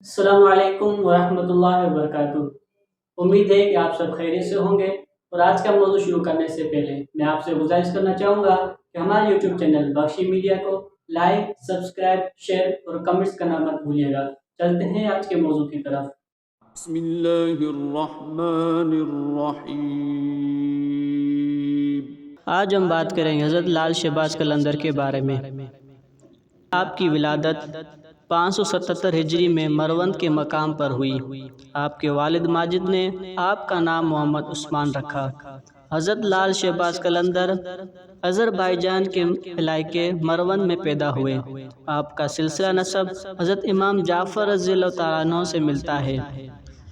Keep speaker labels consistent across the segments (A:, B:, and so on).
A: السلام علیکم ورحمۃ اللہ وبرکاتہ۔ امید ہے کہ آپ سب خیریت سے ہوں گے، اور آج کا موضوع شروع کرنے سے پہلے میں آپ سے گزارش کرنا چاہوں گا کہ ہمارے یوٹیوب چینل بخشی میڈیا کو لائک، سبسکرائب، شیئر اور کمنٹس کرنا مت بھولیے گا۔ چلتے ہیں آج کے موضوع کی طرف۔
B: بسم اللہ الرحمن الرحیم۔
C: آج ہم بات کریں گے حضرت لال شہباز قلندر کے بارے میں۔ آپ کی ولادت 577 ہجری میں مروند کے مقام پر ہوئی۔ آپ کے والد ماجد نے آپ کا نام محمد عثمان رکھا۔ حضرت لال شہباز قلندر آذربائیجان کے علاقے مروند میں پیدا ہوئے۔ آپ کا سلسلہ نسب حضرت امام جعفر رضی اللہ تعالیٰ عنہ سے ملتا ہے۔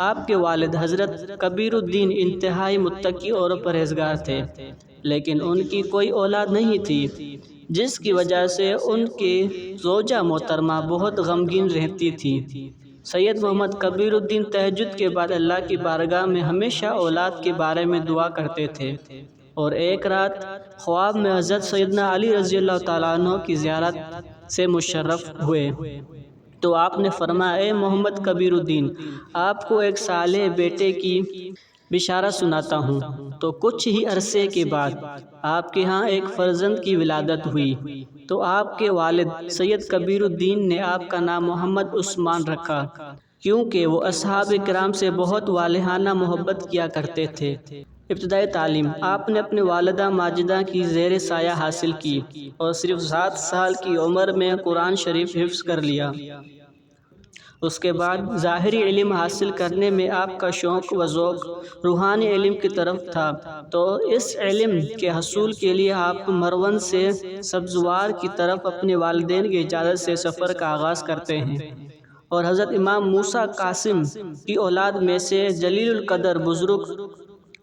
C: آپ کے والد حضرت کبیر الدین انتہائی متقی اور پرہیزگار تھے، لیکن ان کی کوئی اولاد نہیں تھی، جس کی وجہ سے ان کی زوجہ محترمہ بہت غمگین رہتی تھی۔ سید محمد کبیر الدین تہجد کے بعد اللہ کی بارگاہ میں ہمیشہ اولاد کے بارے میں دعا کرتے تھے، اور ایک رات خواب میں حضرت سیدنا علی رضی اللہ تعالیٰ عنہ کی زیارت سے مشرف ہوئے تو آپ نے فرمایا، اے محمد کبیر الدین، آپ کو ایک صالح بیٹے کی بشارت سناتا ہوں۔ تو کچھ ہی عرصے کے بعد آپ کے ہاں ایک فرزند کی ولادت ہوئی، تو آپ کے والد سید کبیر الدین نے آپ کا نام محمد عثمان رکھا، کیونکہ وہ اصحاب کرام سے بہت والہانہ محبت کیا کرتے تھے۔ ابتدائی تعلیم آپ نے اپنے والدہ ماجدہ کی زیر سایہ حاصل کی، اور صرف 7 سال کی عمر میں قرآن شریف حفظ کر لیا۔ اس کے بعد ظاہری علم حاصل کرنے میں آپ کا شوق و ذوق روحانی علم کی طرف تھا، تو اس علم کے حصول کے لیے آپ مروند سے سبزوار کی طرف اپنے والدین کی اجازت سے سفر کا آغاز کرتے ہیں، اور حضرت امام موسیٰ قاسم کی اولاد میں سے جلیل القدر بزرگ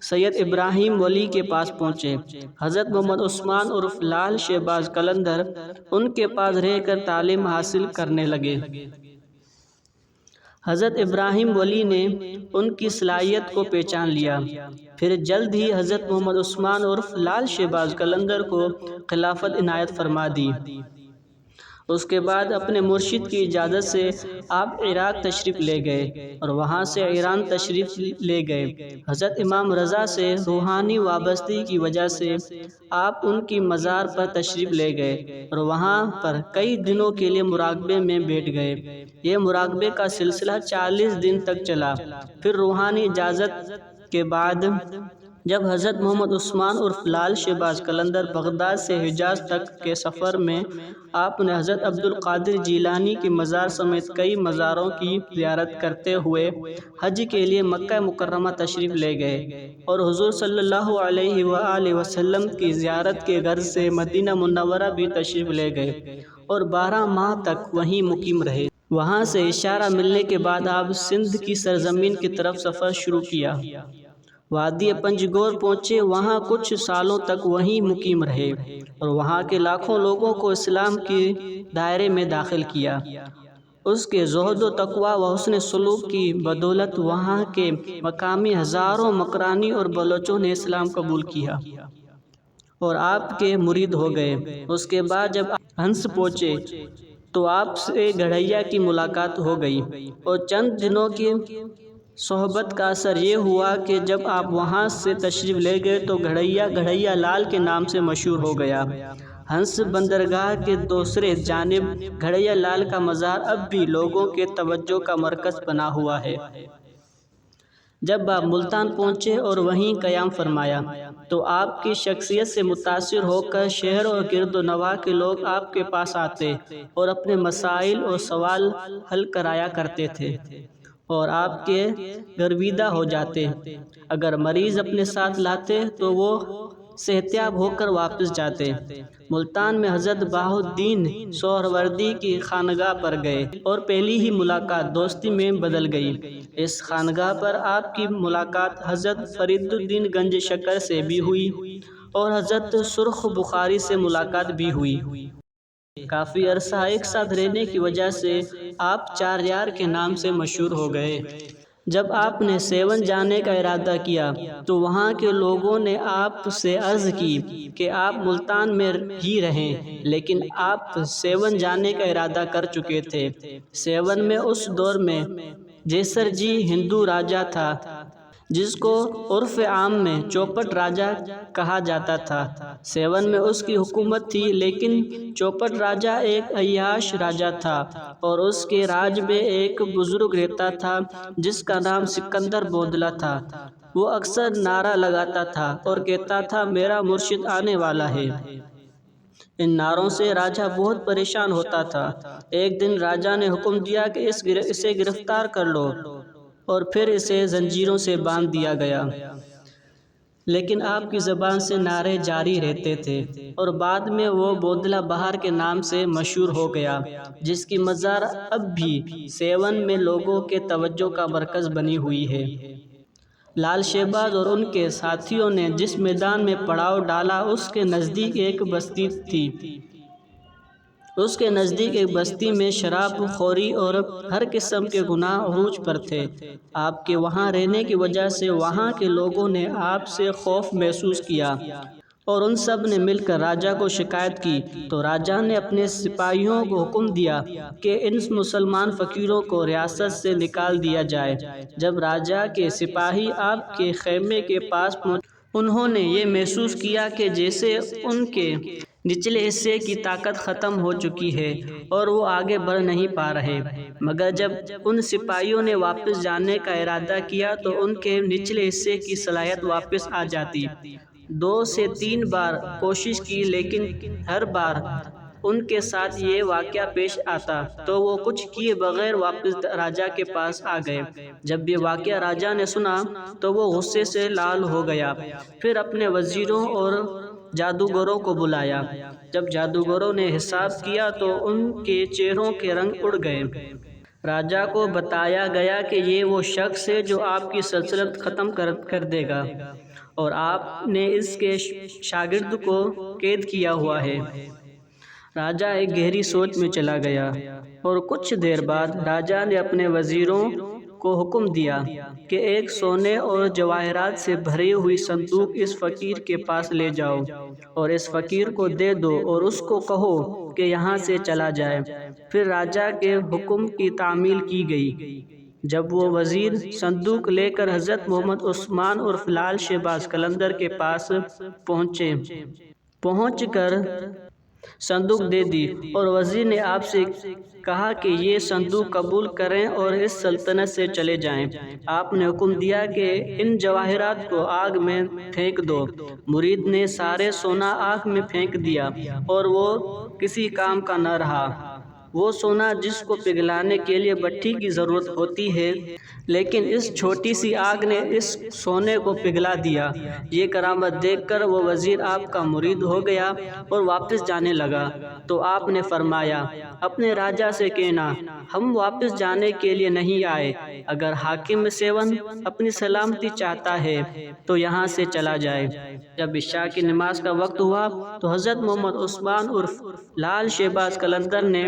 C: سید ابراہیم ولی کے پاس پہنچے۔ حضرت محمد عثمان عرف لال شہباز قلندر ان کے پاس رہ کر تعلیم حاصل کرنے لگے۔ حضرت ابراہیم ولی نے ان کی صلاحیت کو پہچان لیا، پھر جلد ہی حضرت محمد عثمان عرف لال شہباز قلندر کو خلافت عنایت فرما دی۔ اس کے بعد اپنے مرشد کی اجازت سے آپ عراق تشریف لے گئے، اور وہاں سے ایران تشریف لے گئے۔ حضرت امام رضا سے روحانی وابستگی کی وجہ سے آپ ان کی مزار پر تشریف لے گئے، اور وہاں پر کئی دنوں کے لیے مراقبے میں بیٹھ گئے۔ یہ مراقبے کا سلسلہ 40 دن تک چلا۔ پھر روحانی اجازت کے بعد جب حضرت محمد عثمان عرف لال شہباز قلندر بغداد سے حجاز تک کے سفر میں آپ نے حضرت عبد القادر جیلانی کی مزار سمیت کئی مزاروں کی زیارت کرتے ہوئے حج کے لیے مکہ مکرمہ تشریف لے گئے، اور حضور صلی اللہ علیہ وآلہ وسلم کی زیارت کے غرض سے مدینہ منورہ بھی تشریف لے گئے، اور 12 ماہ تک وہیں مقیم رہے۔ وہاں سے اشارہ ملنے کے بعد آپ سندھ کی سرزمین کی طرف سفر شروع کیا، وادی پنجگور پہنچے، وہاں کچھ سالوں تک وہیں مقیم رہے، اور وہاں کے لاکھوں لوگوں کو اسلام کے دائرے میں داخل کیا۔ اس کے زہد و تقویٰ و حسن سلوک کی بدولت وہاں کے مقامی ہزاروں مکرانی اور بلوچوں نے اسلام قبول کیا اور آپ کے مرید ہو گئے۔ اس کے بعد جب ہنس پہنچے تو آپ سے گھڑیا کی ملاقات ہو گئی، اور چند دنوں کی صحبت کا اثر یہ ہوا کہ جب آپ وہاں سے تشریف لے گئے تو گھڑیا لال کے نام سے مشہور ہو گیا۔ ہنس بندرگاہ کے دوسرے جانب گھڑیا لال کا مزار اب بھی لوگوں کے توجہ کا مرکز بنا ہوا ہے۔ جب آپ ملتان پہنچے اور وہیں قیام فرمایا تو آپ کی شخصیت سے متاثر ہو کر شہر اور گرد و نواح کے لوگ آپ کے پاس آتے اور اپنے مسائل اور سوال حل کرایا کرتے تھے، اور آپ کے گرویدہ ہو جاتے۔ اگر مریض اپنے ساتھ لاتے تو وہ صحتیاب ہو کر واپس جاتے۔ ملتان میں حضرت بہاء الدین سہروردی کی خانقاہ پر گئے، اور پہلی ہی ملاقات دوستی میں بدل گئی۔ اس خانقاہ پر آپ کی ملاقات حضرت فرید الدین گنج شکر سے بھی ہوئی، اور حضرت سرخ بخاری سے ملاقات بھی ہوئی۔ کافی عرصہ ایک ساتھ رہنے کی وجہ سے آپ چار یار کے نام سے مشہور ہو گئے۔ جب آپ نے سیون جانے کا ارادہ کیا تو وہاں کے لوگوں نے آپ سے عرض کی کہ آپ ملتان میں ہی رہیں، لیکن آپ سیون جانے کا ارادہ کر چکے تھے۔ سیون میں اس دور میں جیسر جی ہندو راجہ تھا، جس کو عرف عام میں چوپٹ راجہ کہا جاتا تھا۔ سیون میں اس کی حکومت تھی، لیکن چوپٹ راجہ ایک عیاش راجہ تھا اور اس کے راج میں ایک بزرگ رہتا تھا جس کا نام سکندر بودلہ تھا۔ وہ اکثر نعرہ لگاتا تھا اور کہتا تھا، میرا مرشد آنے والا ہے۔ ان نعروں سے راجہ بہت پریشان ہوتا تھا۔ ایک دن راجہ نے حکم دیا کہ اسے گرفتار کر لو، اور پھر اسے زنجیروں سے باندھ دیا گیا۔ لیکن آپ کی زبان سے نعرے جاری رہتے تھے اور بعد میں وہ بودلہ بہار کے نام سے مشہور ہو گیا، جس کی مزار اب بھی سیون میں لوگوں کے توجہ کا مرکز بنی ہوئی ہے۔ لال شہباز اور ان کے ساتھیوں نے جس میدان میں پڑاؤ ڈالا اس کے نزدیک ایک بستی تھی۔ اس کے نزدیک ایک بستی میں شراب خوری اور ہر قسم کے گناہ عروج پر تھے۔ آپ کے وہاں رہنے کی وجہ سے وہاں کے لوگوں نے آپ سے خوف محسوس کیا اور ان سب نے مل کر راجہ کو شکایت کی۔ تو راجہ نے اپنے سپاہیوں کو حکم دیا کہ ان مسلمان فقیروں کو ریاست سے نکال دیا جائے۔ جب راجہ کے سپاہی آپ کے خیمے کے پاس پہنچے، انہوں نے یہ محسوس کیا کہ جیسے ان کے نچلے حصے کی طاقت ختم ہو چکی ہے اور وہ آگے بڑھ نہیں پا رہے۔ مگر جب ان سپاہیوں نے واپس جانے کا ارادہ کیا تو ان کے نچلے حصے کی صلاحیت واپس آ جاتی۔ 2 سے 3 بار کوشش کی، لیکن ہر بار ان کے ساتھ یہ واقعہ پیش آتا تو وہ کچھ کیے بغیر واپس راجہ کے پاس آ گئے۔ جب یہ واقعہ راجہ نے سنا تو وہ غصے سے لال ہو گیا۔ پھر اپنے وزیروں اور جادوگروں کو بلایا۔ جب جادوگروں نے حساب کیا تو ان کے چہروں کے رنگ اڑ گئے۔ راجہ کو بتایا گیا کہ یہ وہ شخص ہے جو آپ کی سلطنت ختم کر دے گا اور آپ نے اس کے شاگرد کو قید کیا ہوا ہے۔ راجہ ایک گہری سوچ میں چلا گیا اور کچھ دیر بعد راجہ نے اپنے وزیروں کو حکم دیا کہ ایک سونے اور جواہرات سے بھری ہوئی صندوق اس فقیر کے پاس لے جاؤ اور اس فقیر کو دے دو اور اس کو کہو کہ یہاں سے چلا جائے۔ پھر راجہ کے حکم کی تعمیل کی گئی۔ جب وہ وزیر صندوق لے کر حضرت محمد عثمان عرف لال شہباز قلندر کے پاس پہنچ کر صندوق دے دی اور وزیر نے آپ سے کہا کہ یہ صندوق قبول کریں اور اس سلطنت سے چلے جائیں۔ آپ نے حکم دیا کہ ان جواہرات کو آگ میں پھینک دو۔ مرید نے سارے سونا آگ میں پھینک دیا اور وہ کسی کام کا نہ رہا۔ وہ سونا جس کو پگھلانے کے لیے بھٹی کی ضرورت ہوتی ہے، لیکن اس چھوٹی سی آگ نے اس سونے کو پگھلا دیا۔ یہ کرامت دیکھ کر وہ وزیر آپ کا مرید ہو گیا اور واپس جانے لگا۔ تو آپ نے فرمایا، اپنے راجہ سے کہنا ہم واپس جانے کے لیے نہیں آئے۔ اگر حاکم سیون اپنی سلامتی چاہتا ہے تو یہاں سے چلا جائے۔ جب عشاء کی نماز کا وقت ہوا تو حضرت محمد عثمان عرف لال شہباز قلندر نے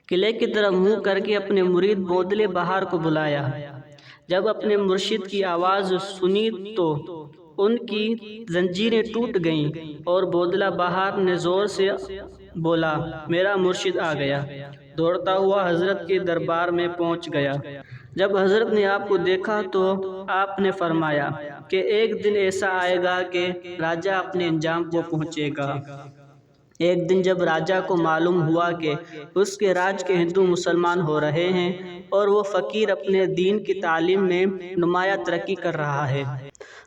C: قلعے کی طرف منہ کر کے اپنے مرید بودلہ بہار کو بلایا۔ جب اپنے مرشد کی آواز سنی تو ان کی زنجیریں ٹوٹ گئیں اور بودلہ بہار نے زور سے بولا، میرا مرشد آ گیا۔ دوڑتا ہوا حضرت کے دربار میں پہنچ گیا۔ جب حضرت نے آپ کو دیکھا تو آپ نے فرمایا کہ ایک دن ایسا آئے گا کہ راجہ اپنے انجام کو پہنچے گا۔ ایک دن جب راجہ کو معلوم ہوا کہ اس کے راج کے ہندو مسلمان ہو رہے ہیں اور وہ فقیر اپنے دین کی تعلیم میں نمایاں ترقی کر رہا ہے،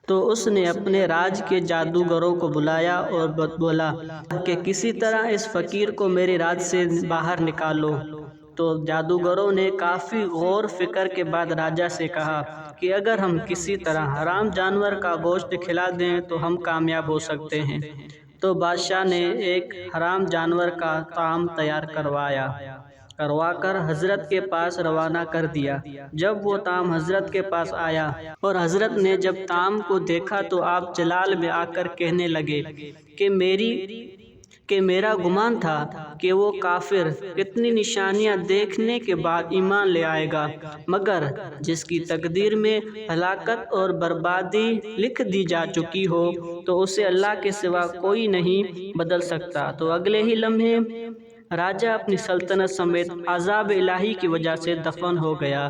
C: تو اس نے اپنے راج کے جادوگروں کو بلایا اور بولا کہ کسی طرح اس فقیر کو میرے راج سے باہر نکالو۔ تو جادوگروں نے کافی غور فکر کے بعد راجہ سے کہا کہ اگر ہم کسی طرح حرام جانور کا گوشت کھلا دیں تو ہم کامیاب ہو سکتے ہیں۔ تو بادشاہ نے ایک حرام جانور کا طعام تیار کروا کر حضرت کے پاس روانہ کر دیا۔ جب وہ طعام حضرت کے پاس آیا اور حضرت نے جب طعام کو دیکھا تو آپ جلال میں آ کر کہنے لگے کہ کہ میرا گمان تھا کہ وہ کافر کتنی نشانیاں دیکھنے کے بعد ایمان لے آئے گا، مگر جس کی تقدیر میں ہلاکت اور بربادی لکھ دی جا چکی ہو تو اسے اللہ کے سوا کوئی نہیں بدل سکتا۔ تو اگلے ہی لمحے راجہ اپنی سلطنت سمیت عذاب الہی کی وجہ سے دفن ہو گیا،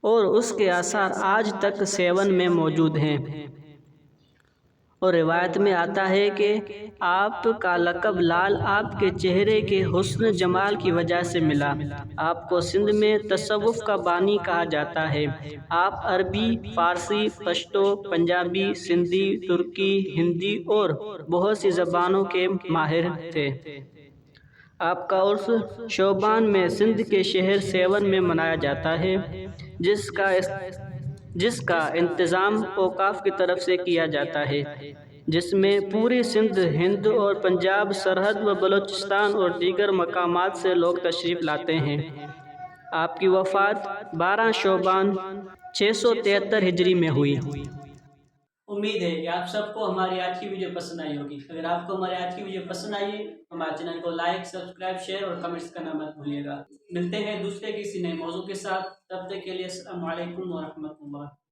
C: اور اس کے آثار آج تک سیون میں موجود ہیں۔ اور روایت میں آتا ہے کہ آپ کا لقب لال آپ کے چہرے کے حسن جمال کی وجہ سے ملا۔ آپ کو سندھ میں تصوف کا بانی کہا جاتا ہے۔ آپ عربی، فارسی، پشتو، پنجابی، سندھی، ترکی، ہندی اور بہت سی زبانوں کے ماہر تھے۔ آپ کا عرس شعبان میں سندھ کے شہر سیون میں منایا جاتا ہے، جس کا انتظام اوقاف کی طرف سے کیا جاتا ہے، جس میں پوری سندھ، ہند اور پنجاب، سرحد و بلوچستان اور دیگر مقامات سے لوگ تشریف لاتے ہیں۔ آپ کی وفات 12 شعبان 673 ہجری میں ہوئی۔
A: امید ہے کہ آپ سب کو ہماری آج کی ویڈیو پسند آئی ہوگی۔ اگر آپ کو ہماری آج کی ویڈیو پسند آئی ہے تو ہمارے چینل کو لائک، سبسکرائب، شیئر اور کمنٹس کرنا مت بھولیے گا۔ ملتے ہیں دوسرے کسی نئے موضوع کے ساتھ، تب تک کے لیے السلام علیکم ورحمۃ اللہ۔